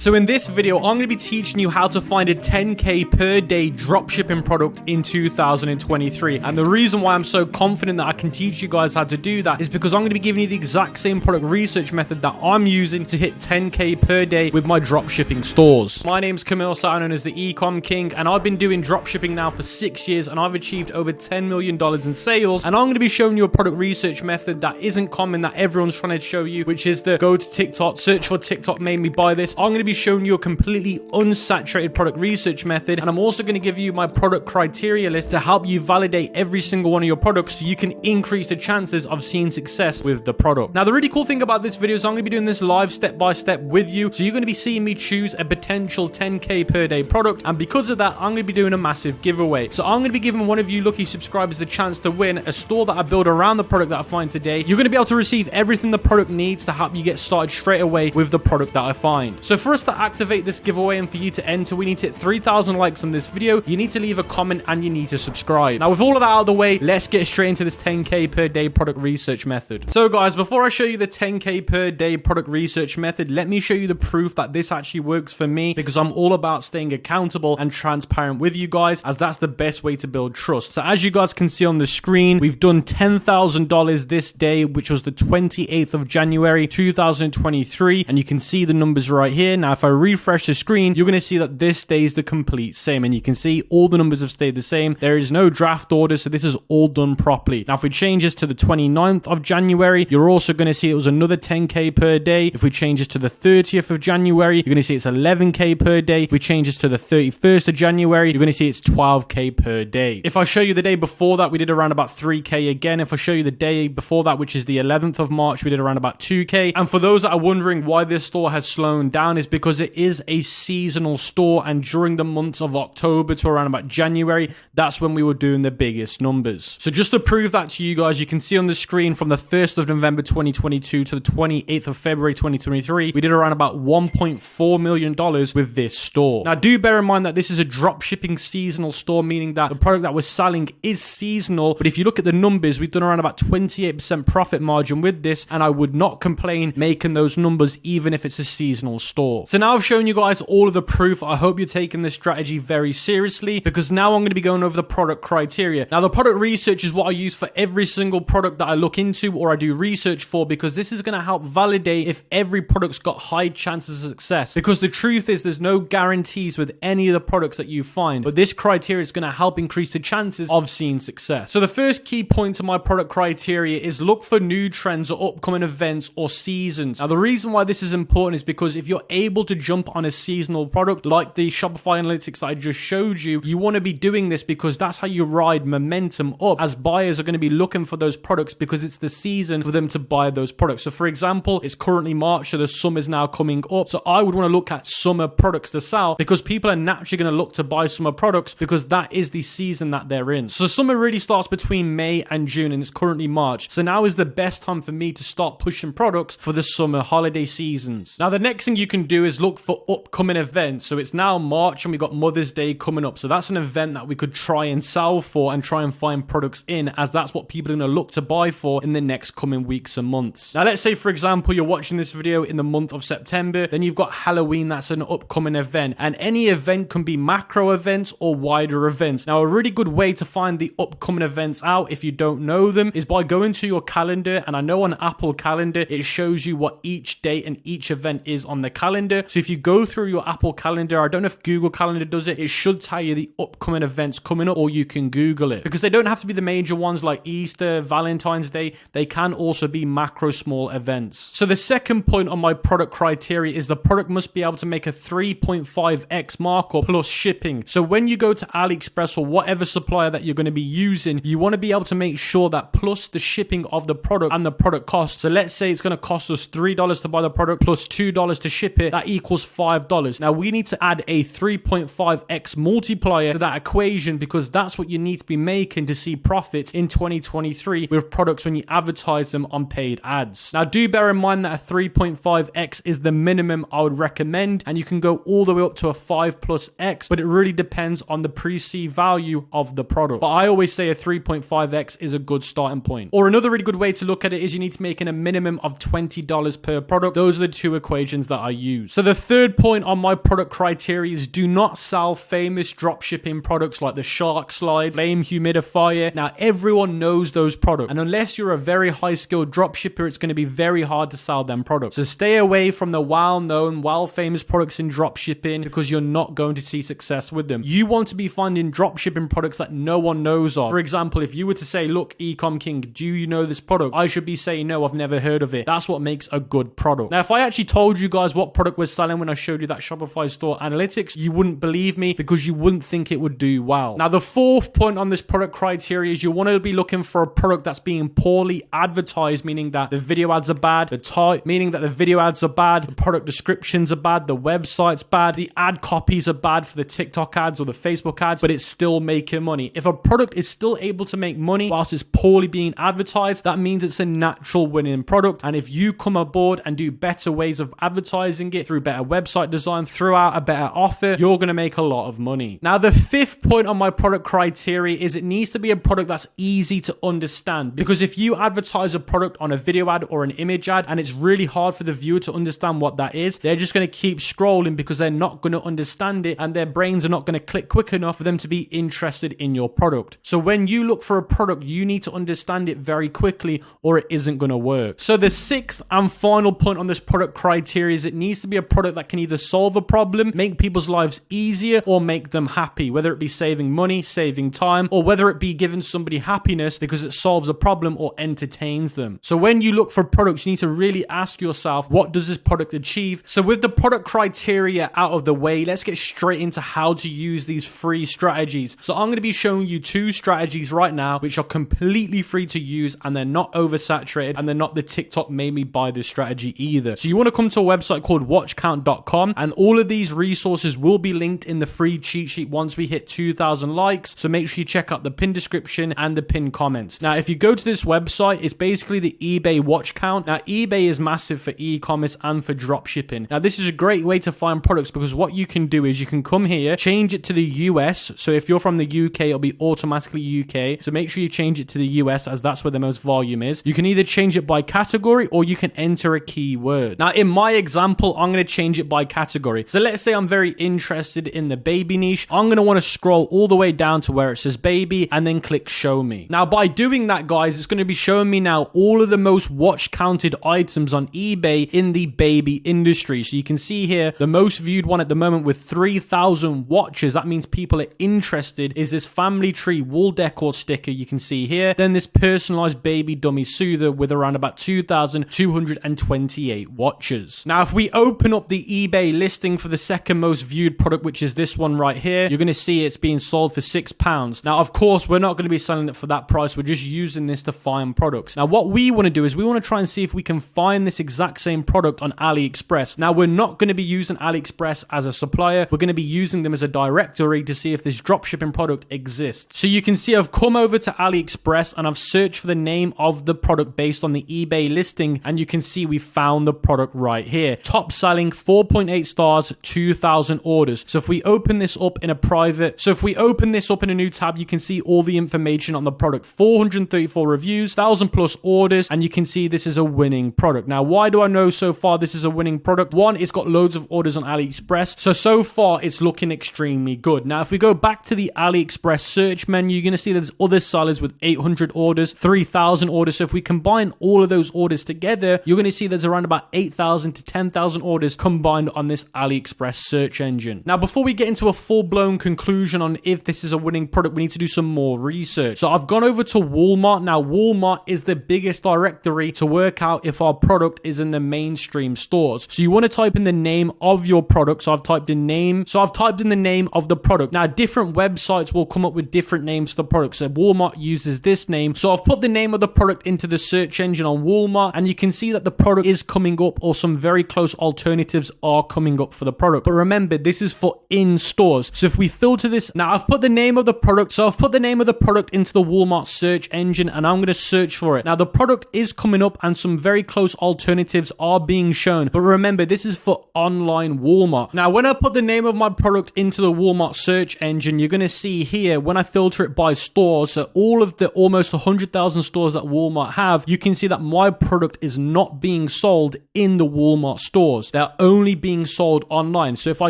So in this video, I'm going to be teaching you how to find a 10K per day dropshipping product in 2023. And the reason why I'm so confident that I can teach you guys how to do that is because I'm going to be giving you the exact same product research method that I'm using to hit 10K per day with my dropshipping stores. My name's Camille, so I'm known as the Ecom King, and I've been doing dropshipping now for 6 years, and I've achieved over $10 million in sales. And I'm going to be showing you a product research method that isn't common, that everyone's trying to show you, which is the go to TikTok, search for TikTok made me buy this. I'm going to be showing you a completely unsaturated product research method, and I'm also going to give you my product criteria list to help you validate every single one of your products so you can increase the chances of seeing success with the product. Now, the really cool thing about this video is I'm going to be doing this live step by step with you, so you're going to be seeing me choose a potential 10K per day product, and because of that, I'm going to be doing a massive giveaway. So I'm going to be giving one of you lucky subscribers the chance to win a store that I build around the product that I find today. You're going to be able to receive everything the product needs to help you get started straight away with the product that I find. So for us to activate this giveaway and for you to enter, we need to hit 3,000 likes on this video. You need to leave a comment and you need to subscribe. Now, with all of that out of the way, let's get straight into this 10K per day product research method. So guys, before I show you the 10K per day product research method, let me show you the proof that this actually works for me, because I'm all about staying accountable and transparent with you guys, as that's the best way to build trust. So as you guys can see on the screen, we've done $10,000 this day, which was the 28th of January 2023, and you can see the numbers right here. Now, if I refresh the screen, you're going to see that this stays the complete same, and you can see all the numbers have stayed the same. There is no draft order, so this is all done properly. Now, if we change this to the 29th of January, you're also going to see it was another 10K per day. If we change this to the 30th of January, you're going to see it's 11K per day. If we change this to the 31st of January, you're going to see it's 12K per day. If I show you the day before that, we did around about 3K again. If I show you the day before that, which is the 11th of March, we did around about 2K. And for those that are wondering why this store has slowed down, is because it is a seasonal store, and during the months of October to around about January, that's when we were doing the biggest numbers. So just to prove that to you guys, you can see on the screen from the 1st of November 2022 to the 28th of February 2023, we did around about $1.4 million with this store. Now, do bear in mind that this is a drop shipping seasonal store, meaning that the product that we're selling is seasonal. But if you look at the numbers, we've done around about 28% profit margin with this, and I would not complain making those numbers even if it's a seasonal store. So now I've shown you guys all of the proof. I hope you're taking this strategy very seriously, because now I'm going to be going over the product criteria. Now, the product research is what I use for every single product that I look into or I do research for, because this is going to help validate if every product's got high chances of success. Because the truth is, there's no guarantees with any of the products that you find, but this criteria is going to help increase the chances of seeing success. So the first key point to my product criteria is look for new trends or upcoming events or seasons. Now, the reason why this is important is because if you're able to jump on a seasonal product like the Shopify analytics that I just showed you, you want to be doing this because that's how you ride momentum up, as buyers are going to be looking for those products because it's the season for them to buy those products. So for example, it's currently March, so the summer's now coming up. So I would want to look at summer products to sell, because people are naturally going to look to buy summer products because that is the season that they're in. So summer really starts between May and June, and it's currently March. So now is the best time for me to start pushing products for the summer holiday seasons. Now, the next thing you can do is look for upcoming events. So it's now March and we got Mother's Day coming up. So that's an event that we could try and sell for and try and find products in, as that's what people are going to look to buy for in the next coming weeks and months. Now, let's say, for example, you're watching this video in the month of September, then you've got Halloween, that's an upcoming event, and any event can be macro events or wider events. Now, a really good way to find the upcoming events out, if you don't know them, is by going to your calendar. And I know on Apple Calendar, it shows you what each date and each event is on the calendar. So if you go through your Apple Calendar, I don't know if Google Calendar does it, it should tell you the upcoming events coming up, or you can Google it, because they don't have to be the major ones like Easter, Valentine's Day. They can also be macro small events. So the second point on my product criteria is the product must be able to make a 3.5x markup plus shipping. So when you go to AliExpress or whatever supplier that you're going to be using, you want to be able to make sure that plus the shipping of the product and the product cost. So let's say it's going to cost us $3 to buy the product plus $2 to ship it, that equals $5. Now we need to add a 3.5x multiplier to that equation, because that's what you need to be making to see profits in 2023 with products when you advertise them on paid ads. Now, do bear in mind that a 3.5x is the minimum I would recommend, and you can go all the way up to a 5+x, but it really depends on the perceived value of the product. But I always say a 3.5x is a good starting point. Or another really good way to look at it is you need to make a minimum of $20 per product. Those are the two equations that I use. use. So the third point on my product criteria is do not sell famous dropshipping products like the shark slide, flame humidifier. Now everyone knows those products, and unless you're a very high skilled dropshipper, it's going to be very hard to sell them products. So stay away from the well-known, famous products in dropshipping because you're not going to see success with them. You want to be finding dropshipping products that no one knows of. For example, if you were to say, look, Ecom King, do you know this product? I should be saying, no, I've never heard of it. That's what makes a good product. Now, if I actually told you guys what product we're selling when I showed you that Shopify store analytics, you wouldn't believe me because you wouldn't think it would do well. Now, the fourth point on this product criteria is you want to be looking for a product that's being poorly advertised, meaning that the video ads are bad, the type, meaning that the video ads are bad, the product descriptions are bad, the website's bad, the ad copies are bad for the TikTok ads or the Facebook ads, but it's still making money. If a product is still able to make money whilst it's poorly being advertised, that means it's a natural winning product. And if you come aboard and do better ways of advertising it through better website design, throughout a better offer, you're going to make a lot of money. Now, the fifth point on my product criteria is it needs to be a product that's easy to understand, because if you advertise a product on a video ad or an image ad and it's really hard for the viewer to understand what that is, they're just going to keep scrolling because they're not going to understand it and their brains are not going to click quick enough for them to be interested in your product. So when you look for a product, you need to understand it very quickly or it isn't going to work. So the sixth and final point on this product criteria is it needs to be a product that can either solve a problem, make people's lives easier, or make them happy, whether it be saving money, saving time, or whether it be giving somebody happiness because it solves a problem or entertains them. So when you look for products, you need to really ask yourself, what does this product achieve? So with the product criteria out of the way, let's get straight into how to use these free strategies. So I'm going to be showing you two strategies right now, which are completely free to use and they're not oversaturated and they're not the TikTok made me buy this strategy either. So you want to come to a website called watchcount.com, and all of these resources will be linked in the free cheat sheet once we hit 2,000 likes. So make sure you check out the pinned description and the pinned comments. Now, if you go to this website, it's basically the eBay watch count. Now, eBay is massive for e-commerce and for dropshipping. Now, this is a great way to find products because what you can do is you can come here, change it to the US. So if you're from the UK, it'll be automatically UK. So make sure you change it to the US as that's where the most volume is. You can either change it by category or you can enter a keyword. Now, in my example, I'm going to change it by category. So let's say I'm very interested in the baby niche. I'm going to want to scroll all the way down to where it says baby and then click show me. Now, by doing that, guys, it's going to be showing me now all of the most watch counted items on eBay in the baby industry. So you can see here the most viewed one at the moment with 3,000 watches. That means people are interested is this family tree wall decor sticker you can see here. Then this personalized baby dummy soother with around about 2,228 watches. Now, if we open up the eBay listing for the second most viewed product, which is this one right here, you're going to see it's being sold for £6. Now, of course, we're not going to be selling it for that price. We're just using this to find products. Now, what we want to do is we want to try and see if we can find this exact same product on AliExpress. Now, we're not going to be using AliExpress as a supplier. We're going to be using them as a directory to see if this dropshipping product exists. So you can see I've come over to AliExpress and I've searched for the name of the product based on the eBay listing, and you can see we found the product right here. Top selling, 4.8 stars, 2,000 orders. So if we open this up in a new tab, you can see all the information on the product. 434 reviews, 1,000 plus orders, and you can see this is a winning product. Now, why do I know so far this is a winning product? One, it's got loads of orders on AliExpress. So far, it's looking extremely good. Now, if we go back to the AliExpress search menu, you're going to see there's other sellers with 800 orders, 3,000 orders. So if we combine all of those orders together, you're going to see there's around about 8,000 to 10,000 orders combined on this AliExpress search engine. Now, before we get into a full-blown conclusion on if this is a winning product, we need to do some more research. So I've gone over to Walmart. Now, Walmart is the biggest directory to work out if our product is in the mainstream stores. So you want to type in the name of your product. So I've typed in the name of the product. Now, different websites will come up with different names for the product. So Walmart uses this name. So I've put the name of the product into the search engine on Walmart, and you can see that the product is coming up, or some very close alternatives are coming up for the product. But remember, this is for in stores. So if we filter this, now I've put the name of the product. So I've put the name of the product into the Walmart search engine, and I'm going to search for it. Now, the product is coming up and some very close alternatives are being shown. But remember, this is for online Walmart. Now, when I put the name of my product into the Walmart search engine, you're going to see here, when I filter it by stores, so all of the almost 100,000 stores that Walmart have, you can see that my product is not being sold in the Walmart stores. they're only being sold online. So if I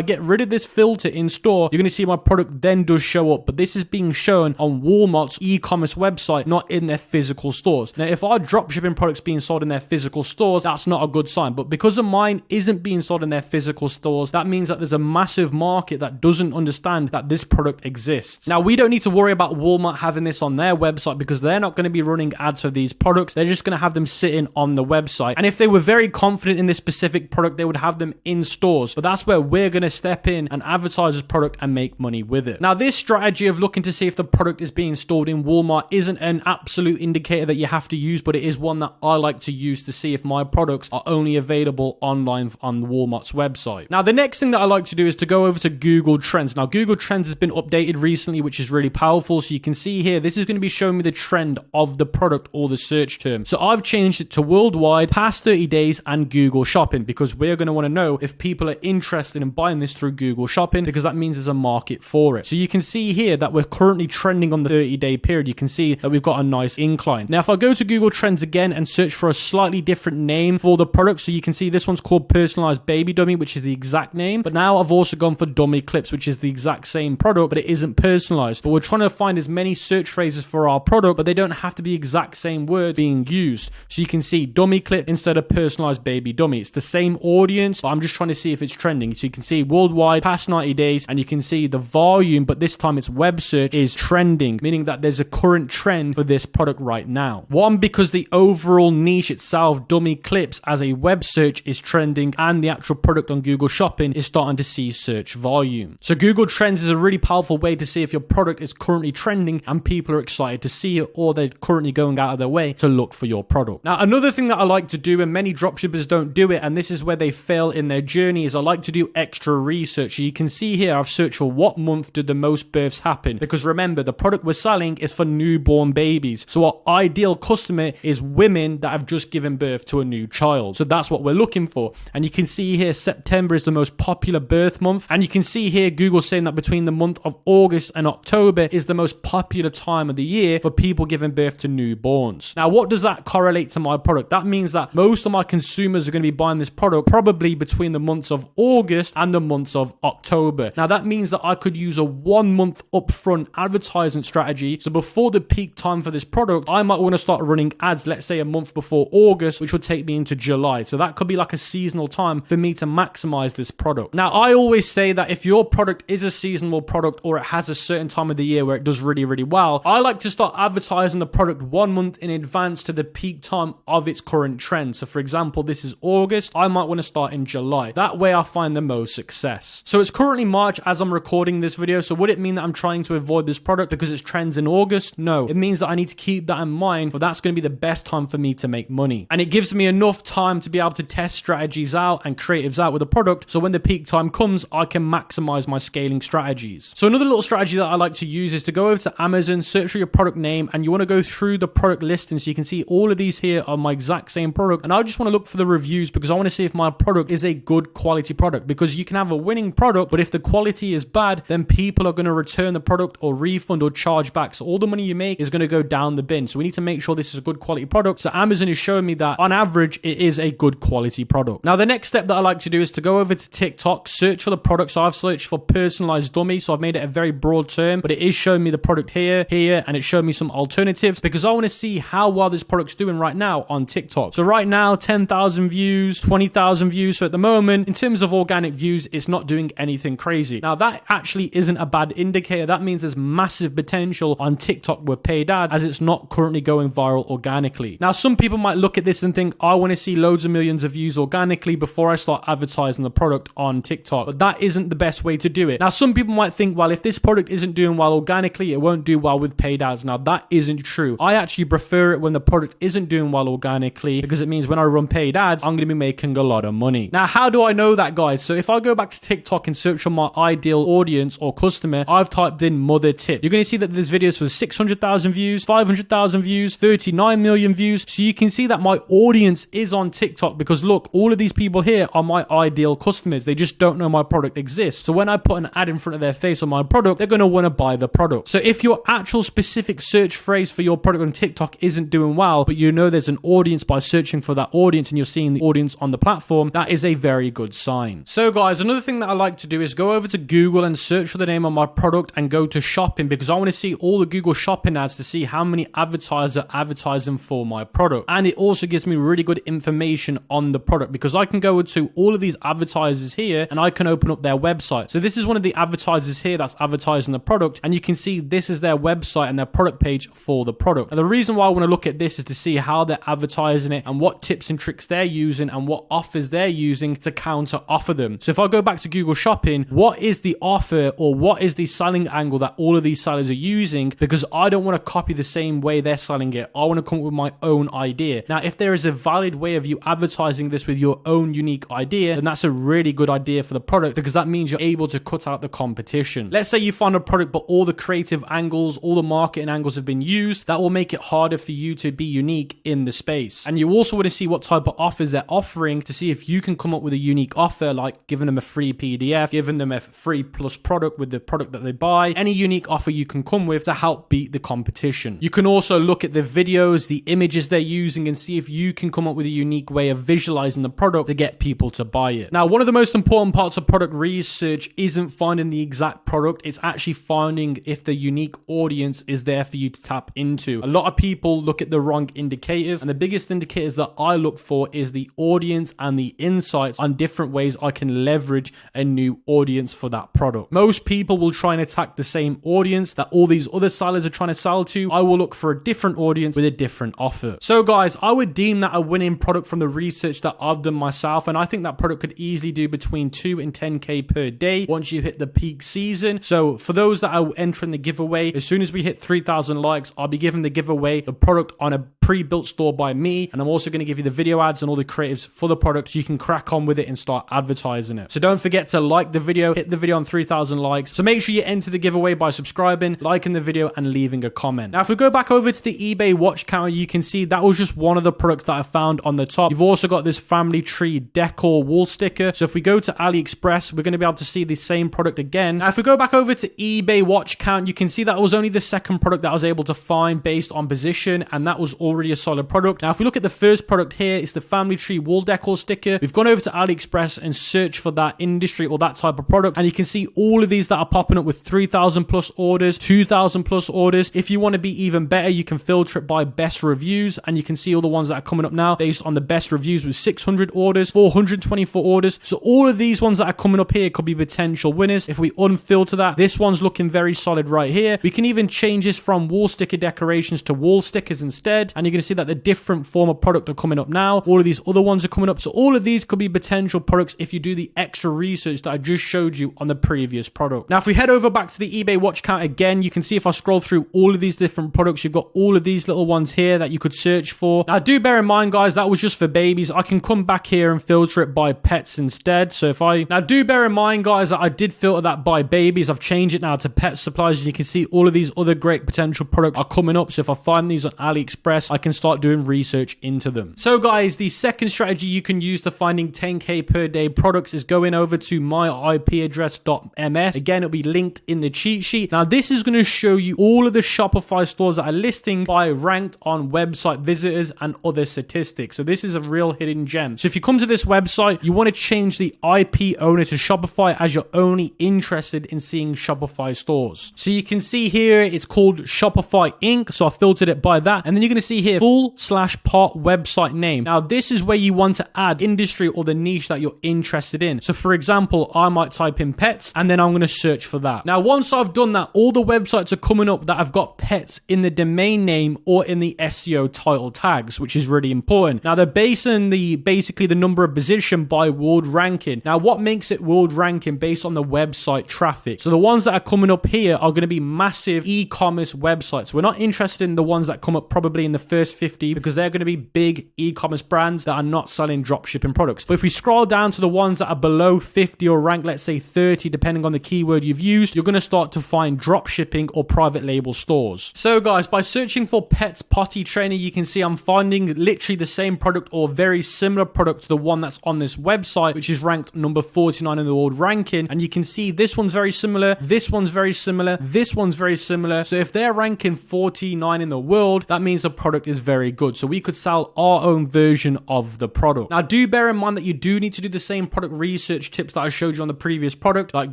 get rid of this filter in store, you're going to see my product then does show up, but this is being shown on Walmart's e-commerce website, not in their physical stores. Now, if our dropshipping products being sold in their physical stores, that's not a good sign. But because of mine isn't being sold in their physical stores, that means that there's a massive market that doesn't understand that this product exists. Now, we don't need to worry about Walmart having this on their website because they're not going to be running ads for these products. They're just going to have them sitting on the website. And if they were very confident in this specific product, they would have them in stores. But that's where we're going to step in and advertise this product and make money with it. Now, this strategy of looking to see if the product is being stored in Walmart isn't an absolute indicator that you have to use, but it is one that I like to use to see if my products are only available online on Walmart's website. Now, the next thing that I like to do is to go over to Google Trends. Now, Google Trends has been updated recently, which is really powerful. So you can see here, this is going to be showing me the trend of the product or the search term. So I've changed it to worldwide, past 30 days, and Google Shopping because we're going to want to know if people are interested in buying this through Google Shopping because that means there's a market for it. So you can see here that we're currently trending on the 30-day period. You can see that we've got a nice incline. Now, if I go to Google Trends again and search for a slightly different name for the product, so you can see this one's called Personalized Baby Dummy, which is the exact name. But now I've also gone for Dummy Clips, which is the exact same product, but it isn't personalized. But we're trying to find as many search phrases for our product, but they don't have to be exact same words being used. So you can see Dummy Clip instead of Personalized Baby Dummy. It's the same audience, but I'm just trying to see if it's trending. So you can see worldwide, past 90 days, and you can see the volume, but this time it's web search is trending, meaning that there's a current trend for this product right now. One, because the overall niche itself, Dummy Clips as a web search is trending, and the actual product on Google Shopping is starting to see search volume. So Google Trends is a really powerful way to see if your product is currently trending and people are excited to see it, or they're currently going out of their way to look for your product. Now, another thing that I like to do, and many dropshippers don't do it, and this is where they fail in their journey, is I like to do extra research. So you can see here, I've searched for what month did the most births happen, because remember, the product we're selling is for newborn babies. So our ideal customer is women that have just given birth to a new child. So that's what we're looking for. And you can see here, September is the most popular birth month. And you can see here, Google saying that between the month of August and October is the most popular time of the year for people giving birth to newborns. Now, what does that correlate to my product? That means that most of my consumers are going to be buying this product probably between the months of August and the months of October. Now, that means that I could use a 1 month upfront advertisement strategy. So before the peak time for this product, I might want to start running ads, let's say a month before August, which would take me into July. So that could be like a seasonal time for me to maximize this product. Now, I always say that if your product is a seasonal product or it has a certain time of the year where it does really, really well, I like to start advertising the product 1 month in advance to the peak time of its current trend. So for example, this is August. I might want to start in July. That way I find the most success. So it's currently March as I'm recording this video. So would it mean that I'm trying to avoid this product because it's trends in August? No, it means that I need to keep that in mind, but that's going to be the best time for me to make money. And it gives me enough time to be able to test strategies out and creatives out with the product. So when the peak time comes, I can maximize my scaling strategies. So another little strategy that I like to use is to go over to Amazon, search for your product name, and you want to go through the product listing. So you can see all of these here are my exact same product. And I just want to look for the reviews because I want to see if my product is a good quality product, because you can have a winning product, but if the quality is bad, then people are going to return the product or refund or charge back. So all the money you make is going to go down the bin. So we need to make sure this is a good quality product. So Amazon is showing me that on average, it is a good quality product. Now, the next step that I like to do is to go over to TikTok, search for the product. So I've searched for personalized dummy. So I've made it a very broad term, but it is showing me the product here, and it showed me some alternatives because I want to see how well this product's doing right now on TikTok. So right now, 10,000 views, 20,000 views. So at the moment, in terms of organic views, it's not doing anything crazy. Now, that actually isn't a bad indicator. That means there's massive potential on TikTok with paid ads as it's not currently going viral organically. Now, some people might look at this and think, I want to see loads of millions of views organically before I start advertising the product on TikTok. But that isn't the best way to do it. Now, some people might think, well, if this product isn't doing well organically, it won't do well with paid ads. Now, that isn't true. I actually prefer it when the product isn't doing well organically because it means when I run paid ads, I'm going to be making a lot of money. Now, how do I know that, guys? So if I go back to TikTok and search for my ideal audience or customer, I've typed in mother tip. You're going to see that there's videos for 600,000 views, 500,000 views, 39 million views. So you can see that my audience is on TikTok because look, all of these people here are my ideal customers. They just don't know my product exists. So when I put an ad in front of their face on my product, they're going to want to buy the product. So if your actual specific search phrase for your product on TikTok isn't doing well, but you know there's an audience by searching for that audience and you're seeing the audience on the platform, that is a very good sign. So guys, another thing that I like to do is go over to Google and search for the name of my product and go to shopping, because I want to see all the Google shopping ads to see how many advertisers are advertising for my product. And it also gives me really good information on the product, because I can go to all of these advertisers here and I can open up their website. So this is one of the advertisers here that's advertising the product, and you can see this is their website and their product page for the product. And the reason why I want to look at this is to see how they're advertising it and what tips and tricks they're using and what offers they're using to counter offer them. So if I go back to Google Shopping, what is the offer or what is the selling angle that all of these sellers are using? Because I don't want to copy the same way they're selling it. I want to come up with my own idea. Now, if there is a valid way of you advertising this with your own unique idea, then that's a really good idea for the product, because that means you're able to cut out the competition. Let's say you find a product, but all the creative angles, all the marketing angles have been used. That will make it harder for you to be unique in the space. And you also want to see what type of offers they're offering to see if you can come up with a unique offer, like giving them a free PDF, giving them a free plus product with the product that they buy, any unique offer you can come with to help beat the competition. You can also look at the videos, the images they're using, and see if you can come up with a unique way of visualizing the product to get people to buy it. Now, one of the most important parts of product research isn't finding the exact product, it's actually finding if the unique audience is there for you to tap into. A lot of people look at the wrong indicators, and the biggest indicators that I look for is the audience and the insights on different ways I can leverage a new audience for that product. Most people will try and attack the same audience that all these other sellers are trying to sell to. I will look for a different audience with a different offer. So guys, I would deem that a winning product from the research that I've done myself, and I think that product could easily do between 2 and 10k per day once you hit the peak season. So for those that are entering the giveaway, as soon as we hit 3,000 likes, I'll be giving the giveaway the product on a pre-built store by me, and I'm also going to give you the video ads and all the creatives for the product so you can crack on with it and start advertising it. So don't forget to like the video, hit the video on 3,000 likes. So make sure you enter the giveaway by subscribing, liking the video, and leaving a comment. Now, if we go back over to the eBay watch counter, you can see that was just one of the products that I found on the top. You've also got this family tree decor wall sticker. So if we go to AliExpress, we're going to be able to see the same product again. Now, if we go back over to eBay watch count, you can see that was only the second product that I was able to find based on position, and that was already a solid product. Now, if we look at the first product here, it's the family tree wall decor sticker. We've gone over to AliExpress and searched for that industry or that type of product, and you can see all of these that are popping up with 3,000 plus orders, 2,000 plus orders. If you want to be even better, you can filter it by best reviews, and you can see all the ones that are coming up now based on the best reviews with 600 orders, 424 orders. So all of these ones that are coming up here could be potential winners. If we unfilter that, this one's looking very solid right here. We can even change this from wall sticker decorations to wall stickers instead, and you're going to see that the different form of product are coming up now. All of these other ones are coming up. So all of these could be potential products if you do the extra research that I just showed you on the previous product. Now, if we head over back to the eBay watch count again, you can see if I scroll through all of these different products, you've got all of these little ones here that you could search for. Now, do bear in mind, guys, that was just for babies. I can come back here and filter it by pets instead. So if I... Now, do bear in mind, guys, that I did filter that by babies. I've changed it now to pet supplies, and you can see all of these other great potential products are coming up. So if I find these on AliExpress, I can start doing research into them. So guys, the second strategy you can use to finding 10k per day products is going over to myipaddress.ms. Again, it'll be linked in the cheat sheet. Now, this is going to show you all of the Shopify stores that are listing by ranked on website visitors and other statistics. So this is a real hidden gem. So if you come to this website, you want to change the IP owner to Shopify as you're only interested in seeing Shopify stores. So you can see here, it's called Shopify Inc. So I filtered it by that. And then you're going to see here, full/part website name. Now, this is where you want to add industry or the niche that you're interested in. So for example, I might type in pets, and then I'm going to search for that. Now, once I've done that, all the websites are coming up that have got pets in the domain name or in the SEO title tags, which is really important. Now, they're basing basically the number of position by world ranking. Now, what makes it world ranking? Based on the website traffic. So the ones that are coming up here are going to be massive e-commerce websites. We're not interested in the ones that come up probably in the first 50, because they're going to be big e-commerce brands that are not selling dropshipping products. But if we scroll down to the ones that are below 50 or ranked, let's say 30, depending on the keyword you've used, you're going to start to find dropshipping or private label stores. So guys, by searching for pets potty trainer, you can see I'm finding literally the same product or very similar product to the one that's on this website, which is ranked number 49 in the world ranking. And you can see this one's very similar, this one's very similar, this one's very similar. So if they're ranking 49 in the world, that means the product product is very good. So we could sell our own version of the product. Now, do bear in mind that you do need to do the same product research tips that I showed you on the previous product, like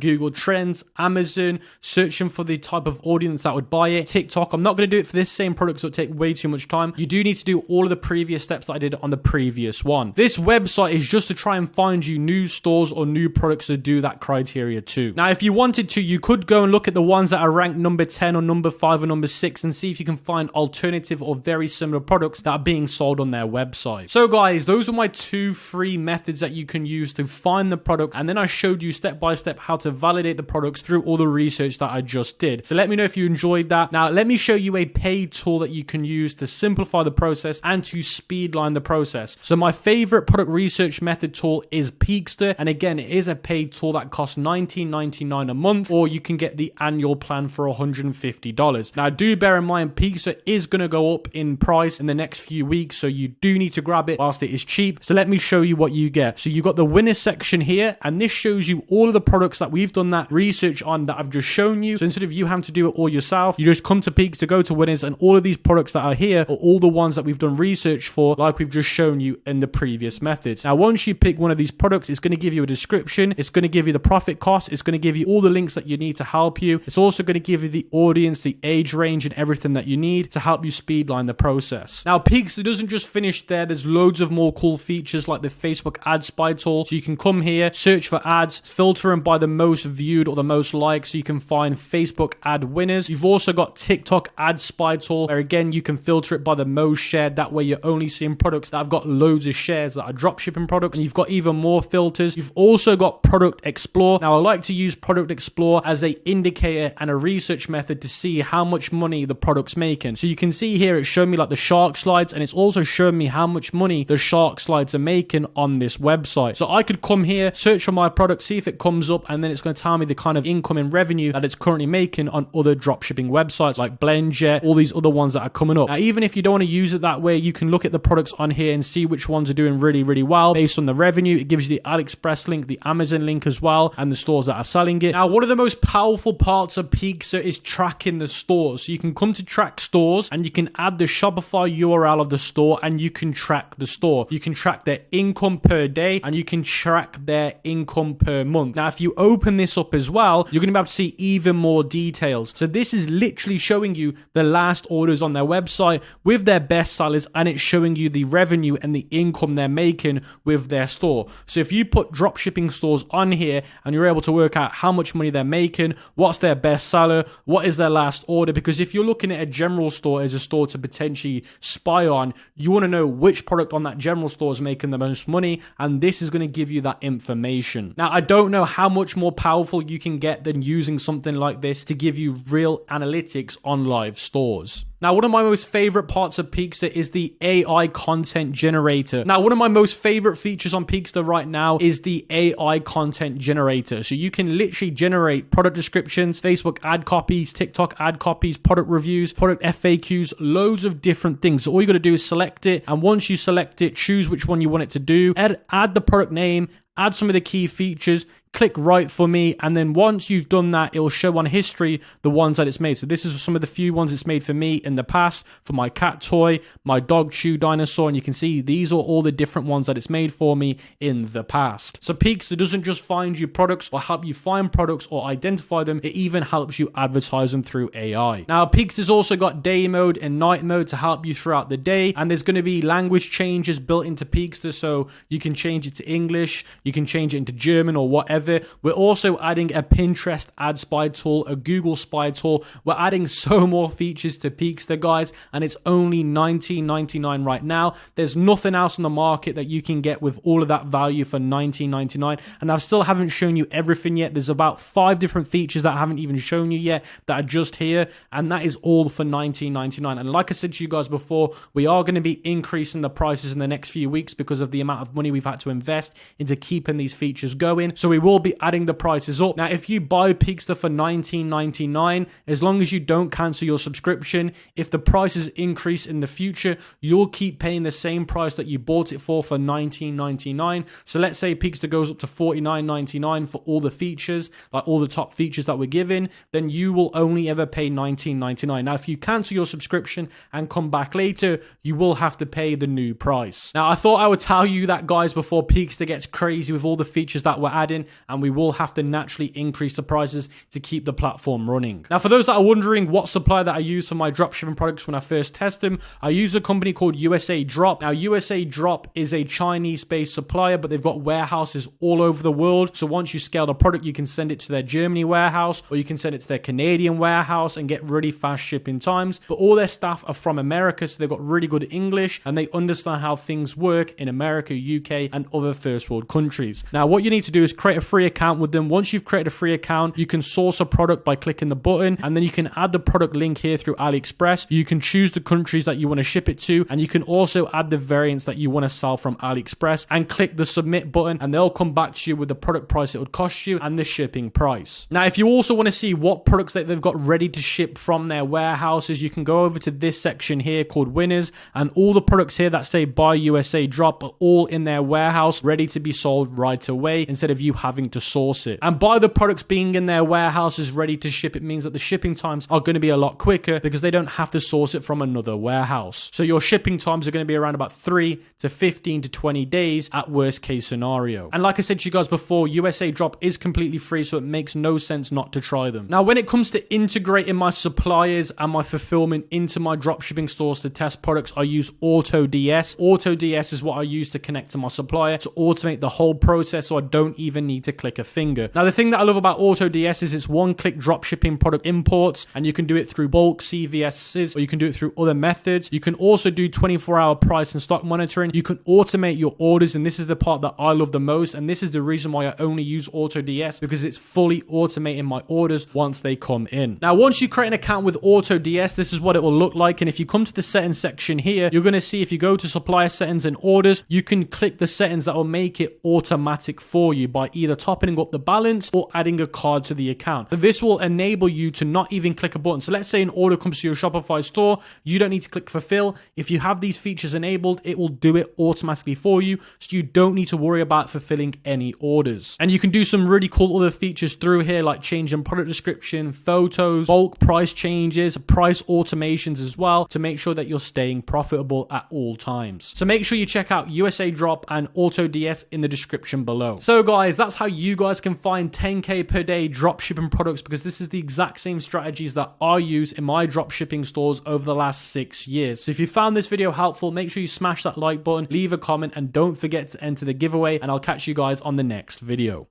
Google Trends, Amazon, searching for the type of audience that would buy it, TikTok. I'm not going to do it for this same product, so it'll take way too much time. You do need to do all of the previous steps that I did on the previous one. This website is just to try and find you new stores or new products to do that criteria too. Now, if you wanted to, you could go and look at the ones that are ranked number 10 or number 5 or number 6 and see if you can find alternative or very similar products that are being sold on their website. So guys, those are my 2 free methods that you can use to find the products, and then I showed you step by step how to validate the products through all the research that I just did. So let me know if you enjoyed that. Now let me show you a paid tool that you can use to simplify the process and to speedline the process. So my favorite product research method tool is Peakster, and again, it is a paid tool that costs $19.99 a month, or you can get the annual plan for $150. Now do bear in mind, Peakster is going to go up in price in the next few weeks, so you do need to grab it whilst it is cheap. So let me show you what you get. So you've got the winners section here, and this shows you all of the products that we've done that research on that I've just shown you. So instead of you having to do it all yourself, you just come to Peakster, go to winners, and all of these products that are here are all the ones that we've done research for, like we've just shown you in the previous methods. Now once you pick one of these products, it's going to give you a description, it's going to give you the profit cost, it's going to give you all the links that you need to help you. It's also going to give you the audience, the age range, and everything that you need to help you speedline the process. Now Peakster doesn't just finish there. There's loads of more cool features like the Facebook ad spy tool. So you can come here, search for ads, filter them by the most viewed or the most liked, so you can find Facebook ad winners. You've also got TikTok ad spy tool, where again you can filter it by the most shared. That way you're only seeing products that have got loads of shares that are dropshipping products, and you've got even more filters. You've also got Product Explore. Now I like to use Product Explore as an indicator and a research method to see how much money the product's making. So you can see here it's showing me like the shark slides, and it's also showing me how much money the shark slides are making on this website. So I could come here, search for my product, see if it comes up, and then it's going to tell me the kind of income and revenue that it's currently making on other dropshipping websites like BlendJet, all these other ones that are coming up. Now even if you don't want to use it that way, you can look at the products on here and see which ones are doing really, really well based on the revenue. It gives you the AliExpress link, the Amazon link as well, and the stores that are selling it. Now one of the most powerful parts of Peakster is tracking the stores. So you can come to track stores, and you can add the Shopify URL of the store, and you can track the store. You can track their income per day, and you can track their income per month. Now if you open this up as well, you're going to be able to see even more details. So this is literally showing you the last orders on their website with their best sellers, and it's showing you the revenue and the income they're making with their store. So if you put dropshipping stores on here, and you're able to work out how much money they're making, what's their best seller, what is their last order, because if you're looking at a general store as a store to potentially spy on, you want to know which product on that general store is making the most money, and this is going to give you that information. Now I don't know how much more powerful you can get than using something like this to give you real analytics on live stores. Now, one of my most favorite parts of Peakster is the AI content generator. Now, one of my most favorite features on Peakster right now is the AI content generator. So you can literally generate product descriptions, Facebook ad copies, TikTok ad copies, product reviews, product FAQs, loads of different things. So all you got to do is select it. And once you select it, choose which one you want it to do, add the product name, add some of the key features, click write for me, and then once you've done that, it will show on history the ones that it's made. So this is some of the few ones it's made for me in the past, for my cat toy, my dog chew dinosaur, and you can see these are all the different ones that it's made for me in the past. So Peakster doesn't just find you products or help you find products or identify them, it even helps you advertise them through AI. Now Peakster's also got day mode and night mode to help you throughout the day, and there's going to be language changes built into Peakster, so you can change it to English, you can change it into German or whatever. We're also adding a Pinterest ad spy tool, a Google spy tool. We're adding so more features to Peakster, guys, and it's only $19.99 right now. There's nothing else on the market that you can get with all of that value for $19.99, and I still haven't shown you everything yet. There's about 5 different features that I haven't even shown you yet that are just here, and that is all for $19.99. And like I said to you guys before, we are going to be increasing the prices in the next few weeks because of the amount of money we've had to invest into keeping these features going. So we will will be adding the prices up. Now, if you buy Peakster for $19.99, as long as you don't cancel your subscription, if the prices increase in the future, you'll keep paying the same price that you bought it for $19.99. So let's say Peakster goes up to $49.99 for all the features, like all the top features that we're given, then you will only ever pay $19.99. Now, if you cancel your subscription and come back later, you will have to pay the new price. Now, I thought I would tell you that, guys, before Peakster gets crazy with all the features that we're adding, and we will have to naturally increase the prices to keep the platform running. Now, for those that are wondering what supplier that I use for my dropshipping products when I first test them, I use a company called USA Drop. Now, USA Drop is a Chinese-based supplier, but they've got warehouses all over the world. So once you scale the product, you can send it to their Germany warehouse, or you can send it to their Canadian warehouse and get really fast shipping times. But all their staff are from America, so they've got really good English and they understand how things work in America, UK, and other first world countries. Now, what you need to do is create a free account with them. Once you've created a free account, you can source a product by clicking the button, and then you can add the product link here through AliExpress. You can choose the countries that you want to ship it to, and you can also add the variants that you want to sell from AliExpress and click the submit button, and they'll come back to you with the product price it would cost you and the shipping price. Now, if you also want to see what products that they've got ready to ship from their warehouses, you can go over to this section here called Winners, and all the products here that say buy USA Drop are all in their warehouse ready to be sold right away instead of you having to source it. And by the products being in their warehouses ready to ship, it means that the shipping times are going to be a lot quicker because they don't have to source it from another warehouse. So your shipping times are going to be around about 3 to 15 to 20 days at worst case scenario. And like I said to you guys before, USA Drop is completely free, so it makes no sense not to try them. Now, when it comes to integrating my suppliers and my fulfillment into my dropshipping stores to test products, I use AutoDS. AutoDS is what I use to connect to my supplier to automate the whole process, so I don't even need to click a finger. Now, the thing that I love about AutoDS is it's one-click dropshipping product imports, and you can do it through bulk CVSs, or you can do it through other methods. You can also do 24-hour price and stock monitoring. You can automate your orders, and this is the part that I love the most, and this is the reason why I only use AutoDS, because it's fully automating my orders once they come in. Now, once you create an account with AutoDS, this is what it will look like, and if you come to the settings section here, you're going to see if you go to supplier settings and orders, you can click the settings that will make it automatic for you by either topping up the balance or adding a card to the account. So this will enable you to not even click a button. So let's say an order comes to your Shopify store, you don't need to click fulfill. If you have these features enabled, it will do it automatically for you, so you don't need to worry about fulfilling any orders. And you can do some really cool other features through here, like changing product description, photos, bulk price changes, price automations as well, to make sure that you're staying profitable at all times. So make sure you check out USA Drop and AutoDS in the description below. So guys, that's how you guys can find 10K per day drop shipping products, because this is the exact same strategies that I use in my drop shipping stores over the last 6 years. So if you found this video helpful, make sure you smash that like button, leave a comment, and don't forget to enter the giveaway, and I'll catch you guys on the next video.